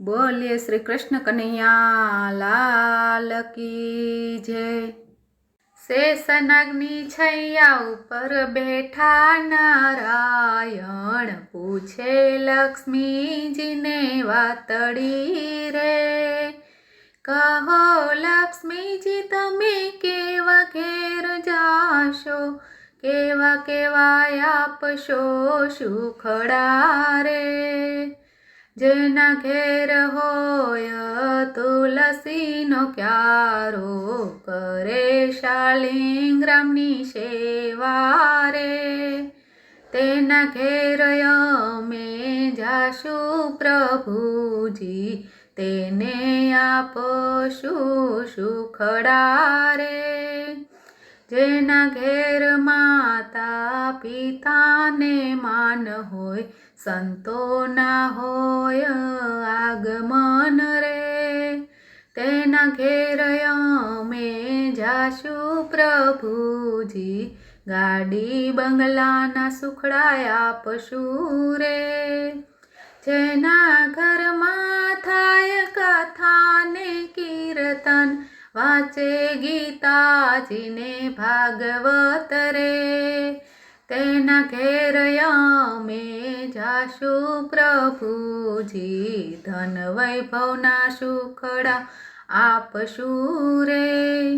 बोलिए श्री कृष्ण कन्हैया लाल की जय। शेषनागनी छैया ऊपर बैठा नारायण पूछे लक्ष्मी जी ने वातड़ी रे। कहो लक्ष्मी जी तमे केवा घेर जाशो, केवा केवा आपशो सुखड़ा रे। जेना घेर होय तुलसीनो क्यारो, करे शालिग्रामनी सेवा रे। तेना घेर अमे जाशु प्रभुजी, तेने आपशु सुखड़ा रे। जेना घेर माता पिता ने मान होय, संतो ना होय आगमन रे। तेना घेर अमे जाशु प्रभुजी, गाड़ी बंगला ना सुखड़ा आपशु रे। जेना घर मां थाय कथा ने कीर्तन, वाचे गीताजी ने भागवत रे। तेना घेर अमे जाशु प्रभुजी, धन वैभव ना सुखड़ा आपशु रे।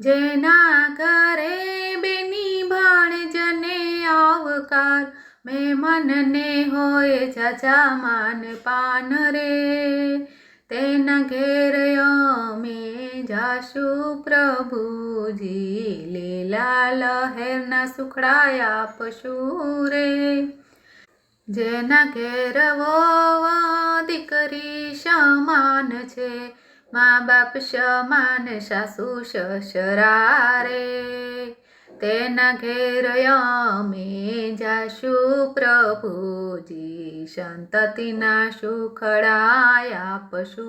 जेना घरे बेनी भाणजने आवकार, मेहमान ने होय जाजा मान पान रे। तेना घेर अमे जाशु प्रभुजी, लीला लहेर ना सुखड़ा आपशु रे। जेना घेर वोव दीकरी समान छे, माँ बाप समान सासू ससरा रे। तेना घेर अमे जाशु प्रभुजी, संतति ना सुखड़ा आपशु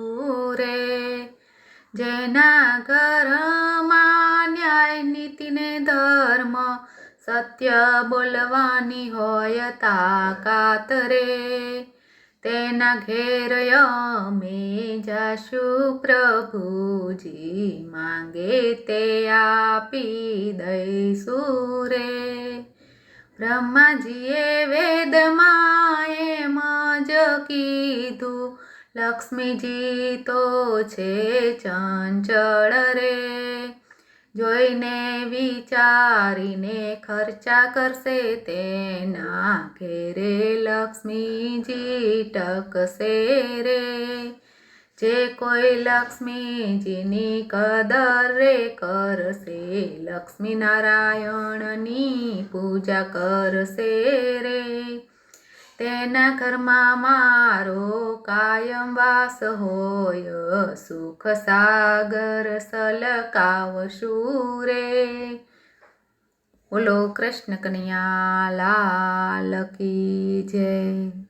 रे। जेना घर मां न्याय नीति ने धर्म, सत्य बोलवानी होय ताकात रे। तेना घेर अमे जाशु प्रभुजी, मांगे ते आपी दईशु रे। ब्रह्माजीए वेद माए मज कीधु, लक्ष्मीजी तो छे चंचल रे। जोईने विचारीने खर्चा करशे, तेना घेरे लक्ष्मीजी टकशे रे। जे कोई लक्ष्मीजीनी कदर रे करशे, लक्ष्मी नारायणनी पूजा करशे रे। तेना घरमां मारो कायम वास होय, सुख सागर सलकावशु रे। बोलो कृष्ण कन्हैया लाल की जय।